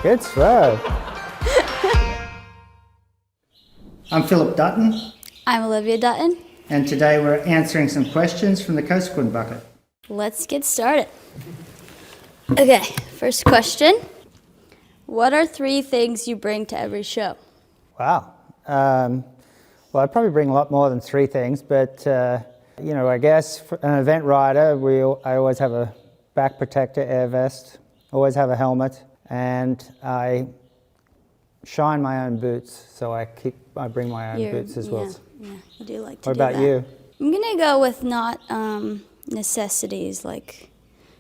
Good throw. I'm Phillip Dutton. I'm Olivia Dutton. And today we're answering some questions from the Cosequin Bucket. Let's get started. Okay, first question. What are 3 things you bring to every show? Wow. Well, I'd probably bring a lot more than 3 things, but I guess for an event rider, I always have a back protector, air vest, always have a helmet, and I shine my own boots, so I bring my own boots as well. Yeah, you do like to What do that. about you? I'm gonna go with not necessities like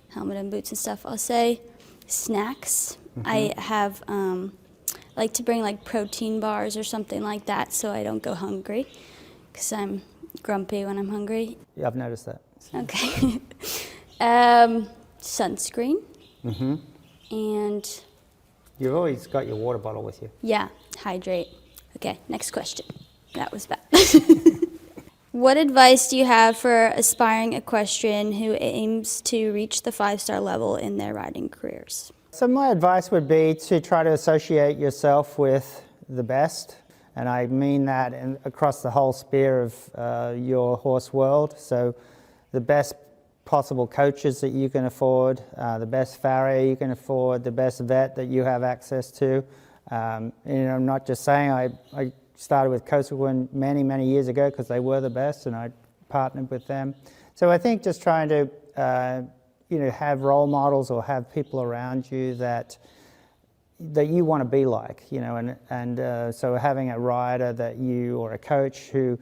helmet and boots and stuff. I'll say snacks. I have like to bring like protein bars or something like that, so I don't go hungry, because I'm grumpy when I'm hungry. Yeah, I've noticed that. Okay. Sunscreen. And You've always got your water bottle with you. yeah, hydrate. Okay, next question. That was bad. What advice do you have for aspiring equestrian who aims to reach the 5-star level in their riding careers? So my advice would be to try to associate yourself with the best, and I mean that across the whole sphere of your horse world. So the best possible coaches that you can afford, the best farrier you can afford, the best vet that you have access to. I'm not just saying I started with Cosequin many years ago because they were the best, and I partnered with them. So I think just trying to have role models or have people around you that you want to be like, so having a rider or a coach who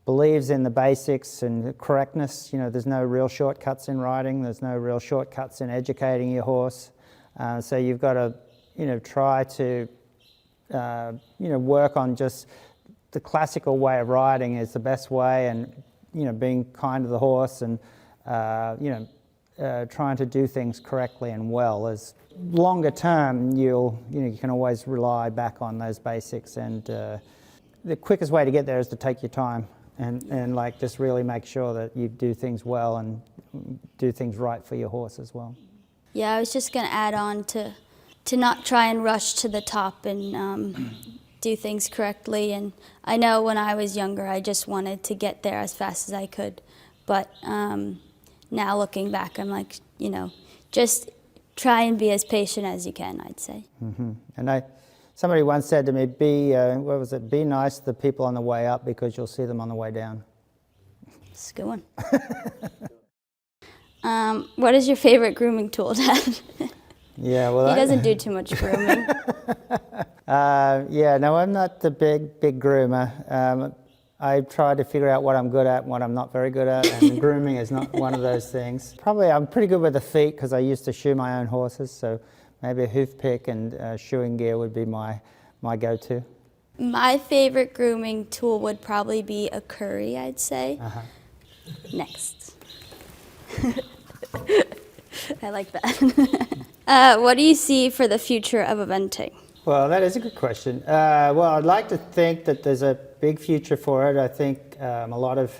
believes in the basics and the correctness. There's no real shortcuts in riding. There's no real shortcuts in educating your horse. So you've got to, try to, work on just the classical way of riding is the best way, and, being kind to the horse and, trying to do things correctly and well. As longer term, you can always rely back on those basics, and the quickest way to get there is to take your time. And like just really make sure that you do things well and do things right for your horse as well. Yeah, I was just going to add on to not try and rush to the top and do things correctly. And I know when I was younger, I just wanted to get there as fast as I could. But now looking back, I'm like, just try and be as patient as you can, I'd say. And somebody once said to me, be nice to the people on the way up because you'll see them on the way down. It's a good one. What is your favorite grooming tool, Dad? Yeah, well, he doesn't do too much grooming. No, I'm not the big groomer. I try to figure out what I'm good at and what I'm not very good at, and grooming is not one of those things. Probably I'm pretty good with the feet because I used to shoe my own horses, so maybe a hoof pick and shoeing gear would be my go-to. My favorite grooming tool would probably be a curry, I'd say. Next. I like that. What do you see for the future of eventing? Well, that is a good question. I'd like to think that there's a big future for it. I think a lot of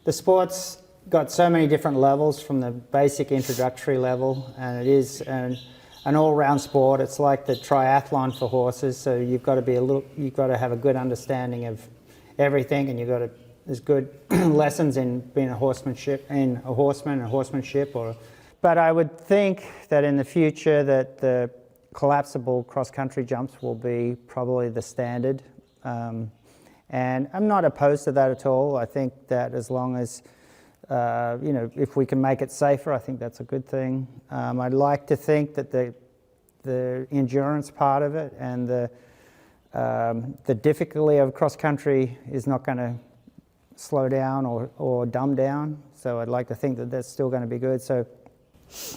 the sport's got so many different levels, from the basic introductory level, and it is an all-round sport. It's like the triathlon for horses, so you've got to have a good understanding of everything, and there's good lessons in being a horseman and horsemanship. But I would think that in the future that the collapsible cross-country jumps will be probably the standard, and I'm not opposed to that at all. I think that as long as if we can make it safer, I think that's a good thing. I'd like to think that the endurance part of it and the difficulty of cross-country is not going to slow down or dumb down. So I'd like to think that that's still going to be good. So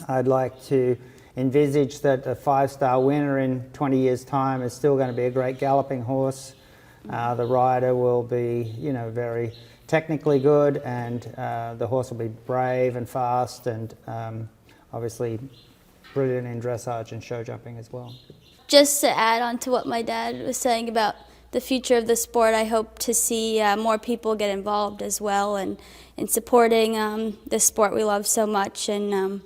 I'd like to envisage that a 5-star winner in 20 years' time is still going to be a great galloping horse. The rider will be, very technically good, and the horse will be brave and fast, and obviously brilliant in dressage and show jumping as well. Just to add on to what my dad was saying about the future of the sport, I hope to see more people get involved as well and in supporting the sport we love so much. And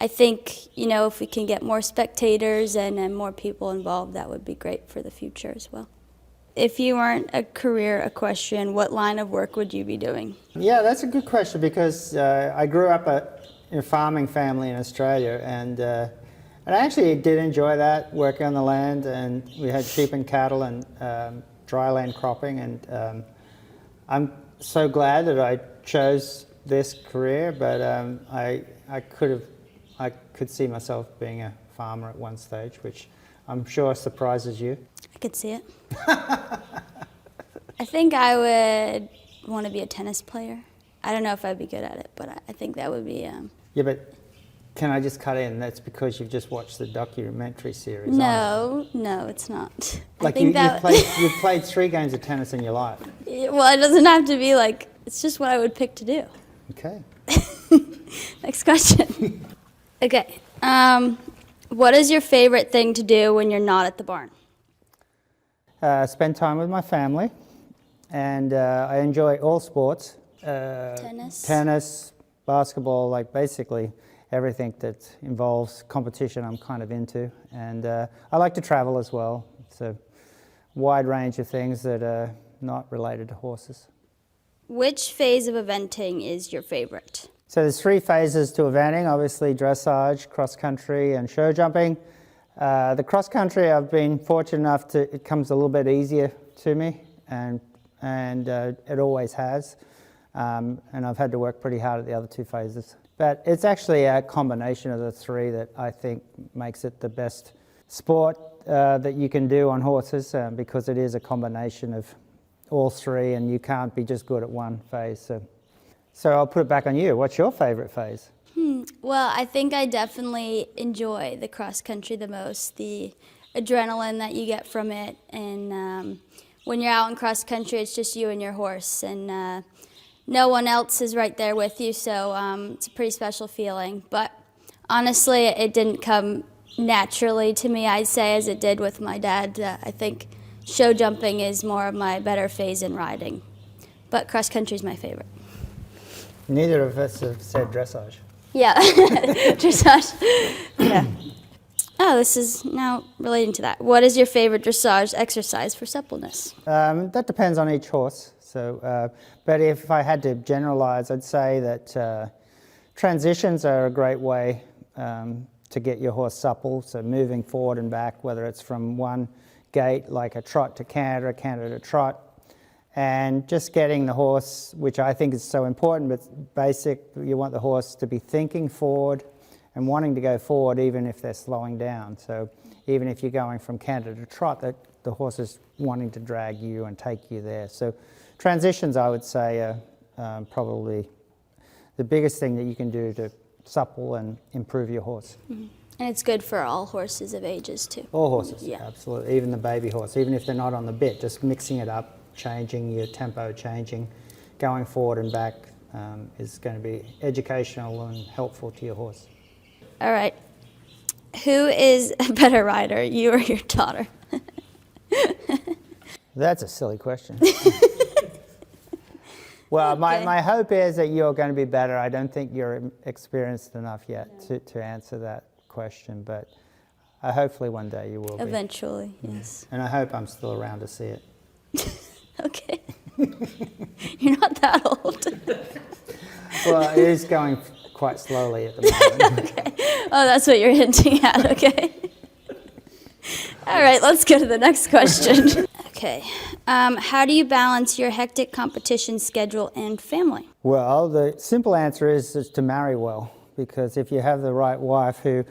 I think, if we can get more spectators and more people involved, that would be great for the future as well. If you weren't a career equestrian, what line of work would you be doing? Yeah, that's a good question because I grew up in a farming family in Australia, and I actually did enjoy that, working on the land, and we had sheep and cattle and dry land cropping, and I'm so glad that I chose this career, but I could see myself being a farmer at one stage, which I'm sure surprises you. I could see it. I think I would want to be a tennis player. I don't know if I'd be good at it, but I think that would be... Yeah, but can I just cut in? That's because you've just watched the documentary series. No, it's not. Like I think you've played 3 games of tennis in your life. Well, it doesn't have to be like, it's just what I would pick to do. Okay. Next question. Okay. What is your favorite thing to do when you're not at the barn? Spend time with my family, and I enjoy all sports. Tennis, basketball, like basically everything that involves competition I'm kind of into. And I like to travel as well. It's a wide range of things that are not related to horses. Which phase of eventing is your favorite? So there's 3 phases to eventing, obviously dressage, cross country and show jumping. The cross country, I've been fortunate enough it comes a little bit easier to me, and it always has. And I've had to work pretty hard at the other 2 phases. But it's actually a combination of the 3 that I think makes it the best sport that you can do on horses, because it is a combination of all 3, and you can't be just good at one phase. So I'll put it back on you. What's your favourite phase? Well, I think I definitely enjoy the cross country the most, the adrenaline that you get from it. And when you're out in cross country, it's just you and your horse, and no one else is right there with you, so it's a pretty special feeling. But honestly, it didn't come naturally to me, I'd say, as it did with my dad. I think show jumping is more of my better phase in riding, but cross country is my favorite. Neither of us have said dressage. Yeah, dressage. Yeah. Oh, this is now relating to that. What is your favorite dressage exercise for suppleness? That depends on each horse. So, but if I had to generalise, I'd say that transitions are a great way to get your horse supple. So moving forward and back, whether it's from one gait, like a trot to canter, a canter to trot, and just getting the horse, which I think is so important, but basic, you want the horse to be thinking forward and wanting to go forward even if they're slowing down. So even if you're going from canter to trot, the horse is wanting to drag you and take you there. So transitions, I would say, are probably the biggest thing that you can do to supple and improve your horse. Mm-hmm. And it's good for all horses of ages too. All horses, yeah. Absolutely. Even the baby horse, even if they're not on the bit, just mixing it up, changing your tempo, going forward and back is going to be educational and helpful to your horse. All right. Who is a better rider, you or your daughter? That's a silly question. Well, my hope is that you're going to be better. I don't think you're experienced enough yet to answer that question, but hopefully one day you will be. Eventually, yes. And I hope I'm still around to see it. Okay. You're not that old. Well, it is going quite slowly at the moment. Okay. Oh, that's what you're hinting at, okay. All right, let's go to the next question. Okay. How do you balance your hectic competition schedule and family? Well, the simple answer is to marry well, because if you have the right wife, who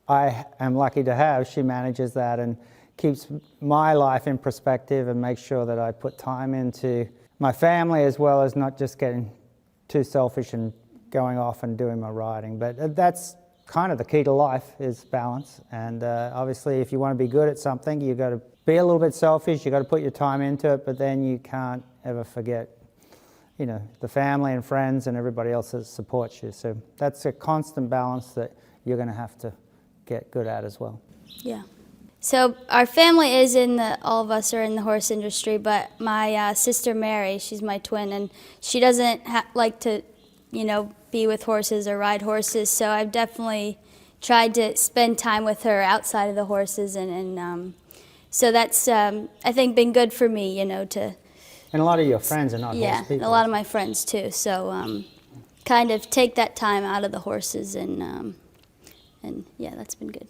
I am lucky to have, she manages that and keeps my life in perspective and makes sure that I put time into my family, as well as not just getting too selfish and going off and doing my riding. But that's kind of the key to life, is balance. And obviously, if you want to be good at something, you've got to be a little bit selfish, you've got to put your time into it, but then you can't ever forget, the family and friends and everybody else that supports you. So that's a constant balance that you're going to have to get good at as well. Yeah. So our family is all of us are in the horse industry, but my sister Mary, she's my twin, and she doesn't like to, be with horses or ride horses. So I've definitely tried to spend time with her outside of the horses, and so that's I think been good for me, to. And a lot of your friends are not Yeah, horse people. a lot of my friends too. So kind of take that time out of the horses, and yeah, that's been good.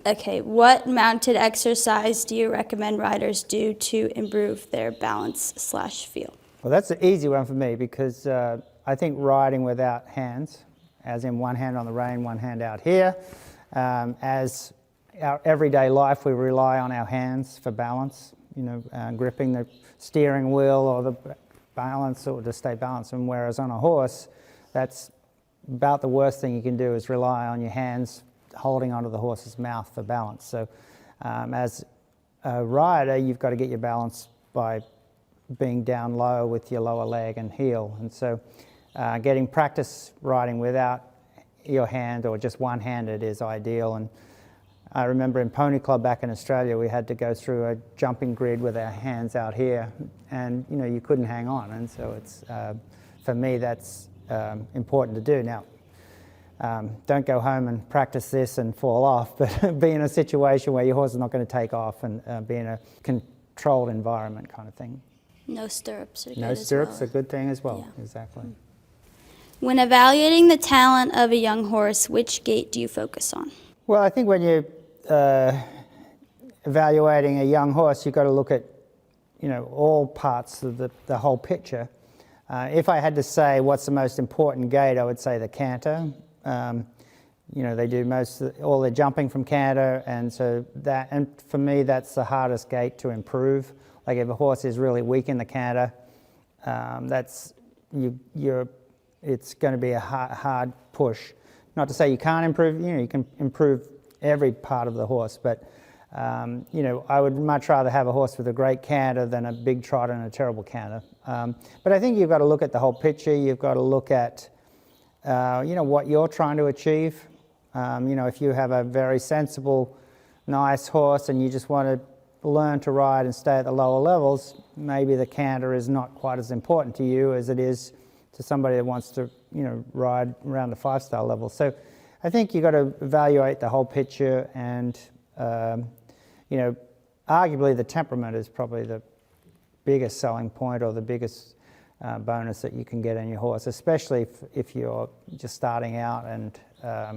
Okay, what mounted exercise do you recommend riders do to improve their balance/feel? Well, that's an easy one for me because I think riding without hands, as in one hand on the rein, one hand out here, as our everyday life we rely on our hands for balance, gripping the steering wheel or the balance or to stay balanced. And whereas on a horse, that's about the worst thing you can do is rely on your hands holding onto the horse's mouth for balance. So as a rider, you've got to get your balance by being down low with your lower leg and heel. And so getting practice riding without your hand or just one-handed is ideal. And I remember in Pony Club back in Australia, we had to go through a jumping grid with our hands out here, and you couldn't hang on. And so it's for me that's important to do. Now, don't go home and practice this and fall off, but be in a situation where your horse is not going to take off and be in a controlled environment kind of thing. No stirrups are good No as stirrups well. are a good thing as well, Yeah. exactly. When evaluating the talent of a young horse, which gait do you focus on? Well, I think when you're evaluating a young horse, you've got to look at all parts of the whole picture. If I had to say what's the most important gait, I would say the canter. They do all their jumping from canter, and for me that's the hardest gait to improve. Like if a horse is really weak in the canter, it's going to be a hard push. Not to say you can't improve. You can improve every part of the horse, but I would much rather have a horse with a great canter than a big trot and a terrible canter. But I think you've got to look at the whole picture. You've got to look at what you're trying to achieve. If you have a very sensible, nice horse and you just want to learn to ride and stay at the lower levels, maybe the canter is not quite as important to you as it is to somebody that wants to ride around the 5-star level. So I think you've got to evaluate the whole picture, and arguably the temperament is probably the biggest selling point or the biggest bonus that you can get in your horse, especially if you're just starting out and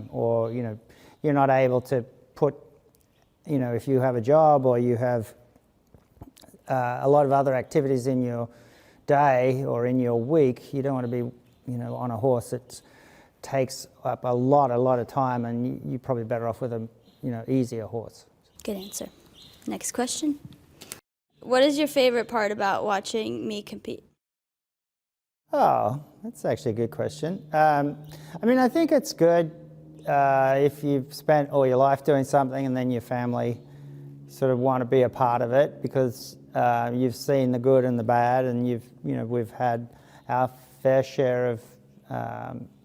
or you're not able to put if you have a job or you have a lot of other activities in your day or in your week, you don't want to be on a horse that takes up a lot of time, and you're probably better off with a easier horse. Good answer. Next question. What is your favorite part about watching me compete? Oh, that's actually a good question. I think it's good if you've spent all your life doing something and then your family sort of want to be a part of it because you've seen the good and the bad, and we've had our fair share of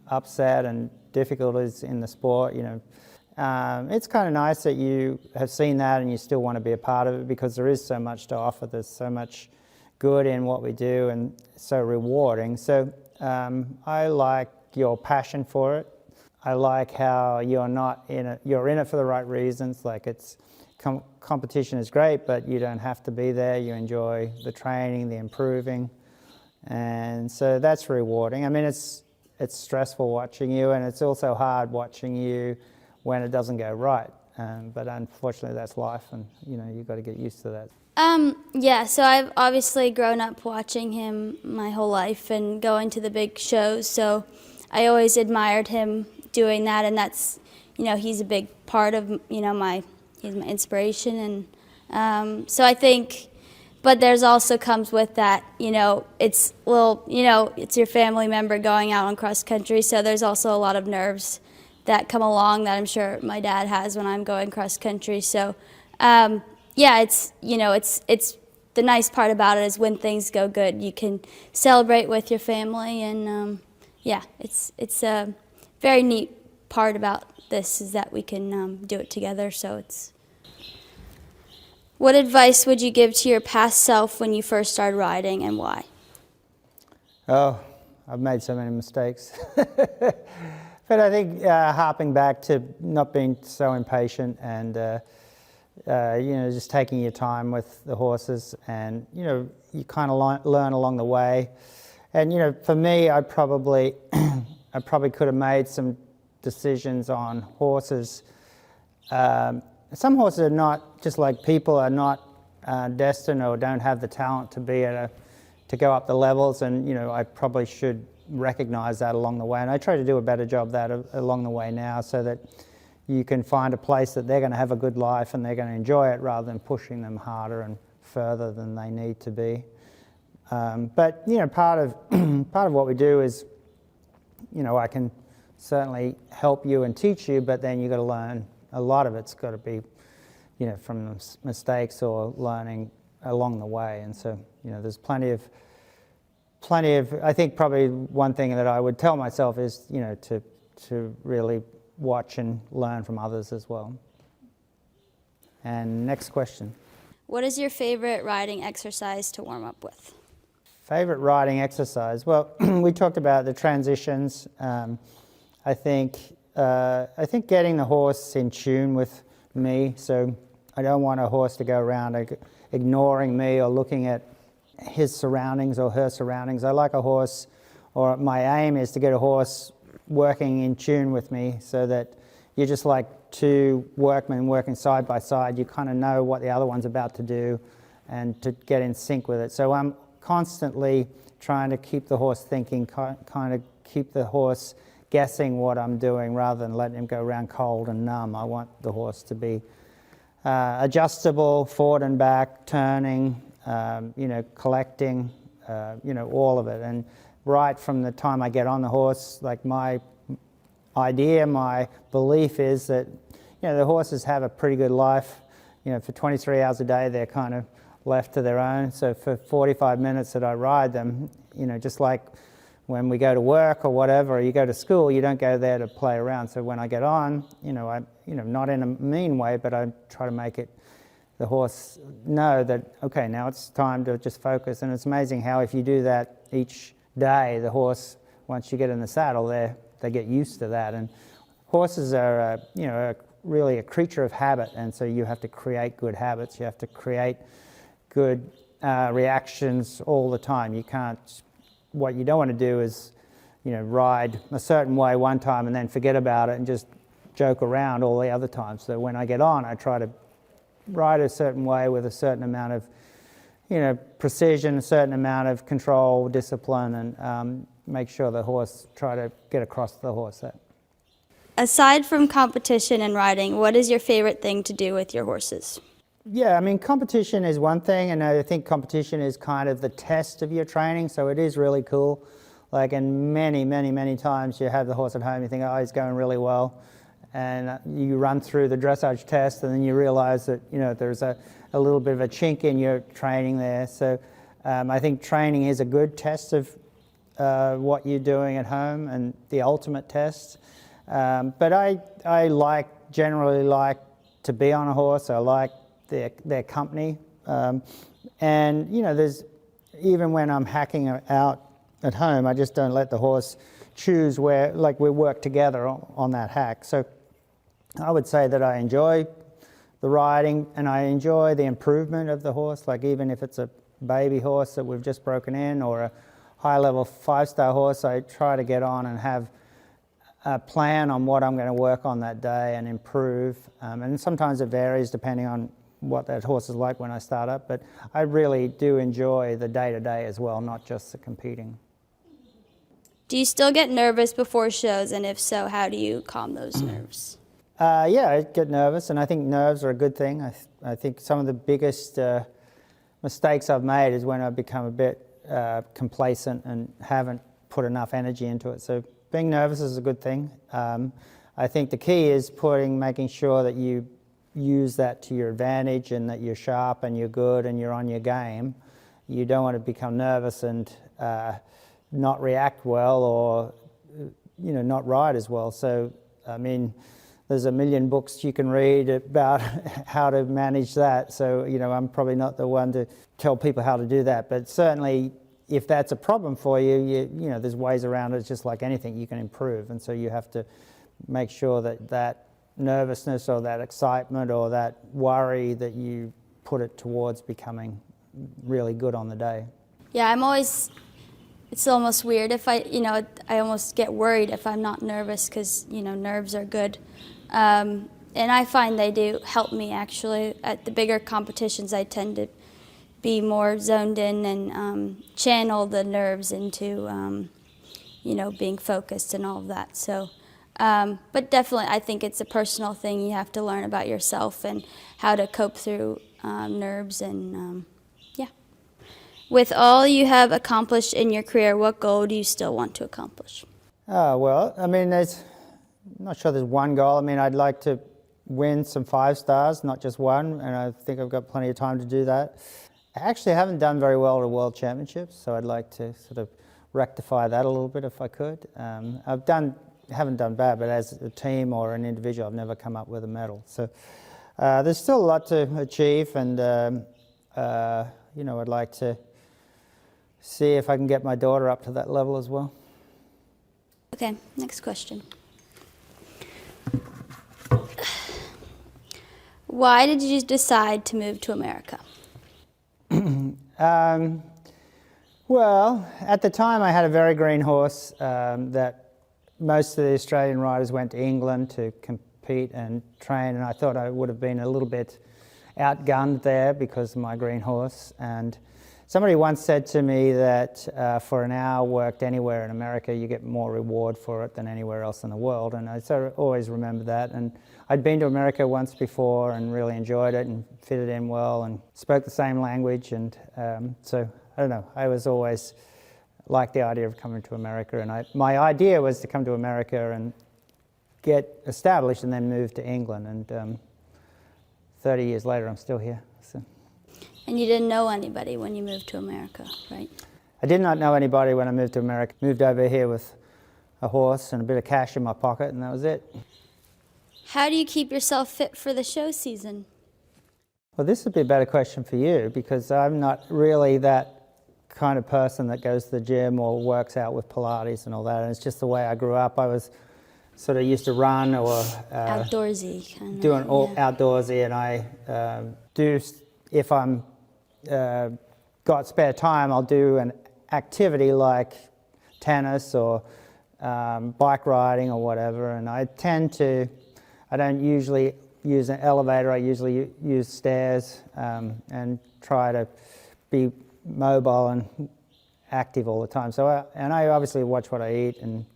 upset and difficulties in the sport. It's kind of nice that you have seen that and you still want to be a part of it because there is so much to offer. There's so much good in what we do and so rewarding. So I like your passion for it. I like how you're in it for the right reasons. Like competition is great, but you don't have to be there. You enjoy the training, the improving, and so that's rewarding. It's stressful watching you, and it's also hard watching you when it doesn't go right. But unfortunately, that's life, and you've got to get used to that. Yeah, so I've obviously grown up watching him my whole life and going to the big shows, so I always admired him doing that, and that's, he's a big part of, he's my inspiration, and so I think, but there's also comes with that, it's your family member going out on cross country, so there's also a lot of nerves that come along that I'm sure my dad has when I'm going cross country, so yeah, it's the nice part about it is when things go good, you can celebrate with your family, and yeah, it's a very neat part about this is that we can do it together. So it's. What advice would you give to your past self when you first started riding, and why? Oh, I've made so many mistakes. But I think harping back to not being so impatient and just taking your time with the horses, and you kind of learn along the way. And for me, I probably could have made some decisions on horses. Some horses are not, just like people, are not destined or don't have the talent to be to go up the levels, and I probably should recognize that along the way, and I try to do a better job of that along the way now, so that you can find a place that they're going to have a good life and they're going to enjoy it, rather than pushing them harder and further than they need to be. But part of what we do is, I can certainly help you and teach you, but then you've got to learn. A lot of it's got to be from mistakes or learning along the way, and so there's plenty of. I think probably one thing that I would tell myself is to really watch and learn from others as well. And next question. What is your favorite riding exercise to warm up with? Favorite riding exercise? Well, we talked about the transitions. I think getting the horse in tune with me. So I don't want a horse to go around ignoring me or looking at his surroundings or her surroundings. I like a horse, or my aim is to get a horse working in tune with me, so that you're just like two workmen working side by side. You kind of know what the other one's about to do, and to get in sync with it. So I'm constantly trying to keep the horse thinking, kind of keep the horse guessing what I'm doing, rather than letting him go around cold and numb. I want the horse to be adjustable, forward and back, turning, collecting, all of it. And right from the time I get on the horse, like my belief is that, the horses have a pretty good life. For 23 hours a day, they're kind of left to their own. So for 45 minutes that I ride them, just like when we go to work or whatever, or you go to school, you don't go there to play around. So when I get on, not in a mean way, but I try to make the horse know that, okay, now it's time to just focus. And it's amazing how if you do that each day, the horse, once you get in the saddle, they get used to that. And horses are, really a creature of habit, and so you have to create good habits. You have to create good reactions all the time. You can't. What you don't want to do is, ride a certain way one time and then forget about it and just joke around all the other times. So when I get on, I try to ride a certain way with a certain amount of, precision, a certain amount of control, discipline, and make sure the horse, try to get across to the horse that. Aside from competition and riding, what is your favorite thing to do with your horses? Yeah, competition is one thing, and I think competition is kind of the test of your training, so it is really cool. Like, and many, many, many times you have the horse at home, you think, oh, he's going really well, and you run through the dressage test, and then you realize that, there's a little bit of a chink in your training there. So I think training is a good test of what you're doing at home, and the ultimate test. But I generally like to be on a horse. I like their company, and there's, even when I'm hacking out at home, I just don't let the horse choose where, like, we work together on that hack. So I would say that I enjoy the riding, and I enjoy the improvement of the horse. Like, even if it's a baby horse that we've just broken in, or a high-level 5-star horse, I try to get on and have a plan on what I'm going to work on that day and improve. And sometimes it varies depending on what that horse is like when I start up, but I really do enjoy the day-to-day as well, not just the competing. Do you still get nervous before shows, and if so, how do you calm those nerves? Yeah, I get nervous, and I think nerves are a good thing. I think some of the biggest mistakes I've made is when I've become a bit complacent and haven't put enough energy into it. So being nervous is a good thing. I think the key is making sure that you use that to your advantage, and that you're sharp and you're good and you're on your game. You don't want to become nervous and not react well, or not ride as well. So there's a million books you can read about how to manage that. So I'm probably not the one to tell people how to do that, but certainly if that's a problem for you, you know, there's ways around it. It's just like anything, you can improve. And so you have to make sure that that nervousness or that excitement or that worry, that you put it towards becoming really good on the day. Yeah, it's almost weird if I almost get worried if I'm not nervous, because, you know, nerves are good. And I find they do help me, actually. At the bigger competitions, I tend to be more zoned in and channel the nerves into, you know, being focused and all of that. So, but definitely, I think it's a personal thing. You have to learn about yourself and how to cope through nerves and, yeah. With all you have accomplished in your career, what goal do you still want to accomplish? Oh, well, I mean, I'm not sure there's one goal. I mean, I'd like to win some 5 stars, not just one, and I think I've got plenty of time to do that. I actually haven't done very well at a World Championships, so I'd like to sort of rectify that a little bit if I could. Haven't done bad, but as a team or an individual, I've never come up with a medal. So there's still a lot to achieve, and you know, I'd like to see if I can get my daughter up to that level as well. Okay, next question. Why did you decide to move to America? Well, at the time I had a very green horse that most of the Australian riders went to England to compete and train, and I thought I would have been a little bit outgunned there because of my green horse. And somebody once said to me that for an hour worked anywhere in America, you get more reward for it than anywhere else in the world, and I sort of always remember that. And I'd been to America once before and really enjoyed it and fitted in well and spoke the same language, and so I don't know, I was always liked the idea of coming to America, and my idea was to come to America and get established and then move to England, and 30 years later I'm still here. So. And you didn't know anybody when you moved to America, right? I did not know anybody when I moved to America. Moved over here with a horse and a bit of cash in my pocket, and that was it. How do you keep yourself fit for the show season? Well, this would be a better question for you, because I'm not really that kind of person that goes to the gym or works out with Pilates and all that, and it's just the way I grew up. I was sort of used to run or outdoorsy kind of. Doing all outdoorsy, and I do, if I'm got spare time, I'll do an activity like tennis or bike riding or whatever, and I don't usually use an elevator. I usually use stairs and try to be mobile and active all the time. So, and I obviously watch what I eat and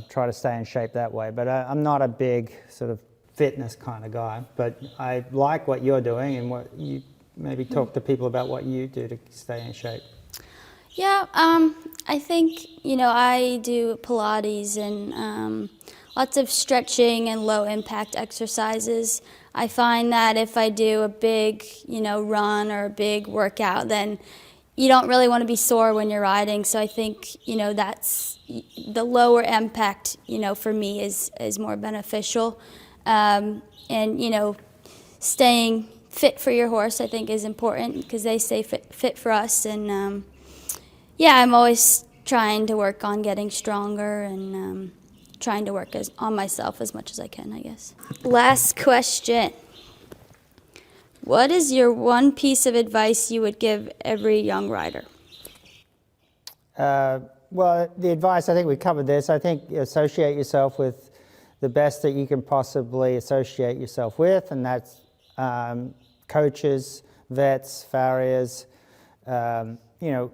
try to stay in shape that way. But I'm not a big sort of fitness kind of guy. But I like what you're doing, and what you maybe talk to people about what you do to stay in shape. Yeah, I think, you know, I do Pilates and lots of stretching and low impact exercises. I find that if I do a big, you know, run or a big workout, then you don't really want to be sore when you're riding. So I think, you know, that's the lower impact, you know, for me is more beneficial. And, you know, staying fit for your horse, I think, is important, because they stay fit for us. And yeah, I'm always trying to work on getting stronger and trying to work on myself as much as I can, I guess. Last question. What is your one piece of advice you would give every young rider? Well, the advice, I think we covered this. I think associate yourself with the best that you can possibly associate yourself with, and that's coaches, vets, farriers, you know,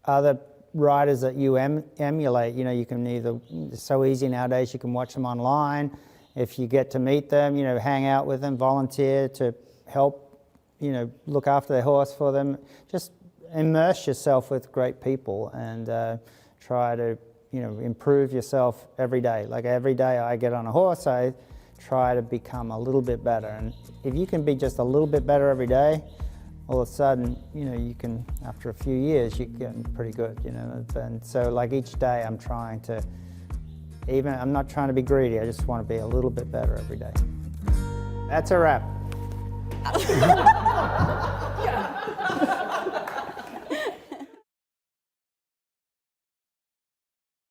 other riders that you emulate. You know, you can it's so easy nowadays, you can watch them online. If you get to meet them, you know, hang out with them, volunteer to help, you know, look after their horse for them. Just immerse yourself with great people and try to, you know, improve yourself every day. Like every day I get on a horse, I try to become a little bit better. And if you can be just a little bit better every day, all of a sudden, you know, you can, after a few years, you get pretty good, you know. And so like each day I'm trying to, I'm not trying to be greedy, I just want to be a little bit better every day. That's a wrap.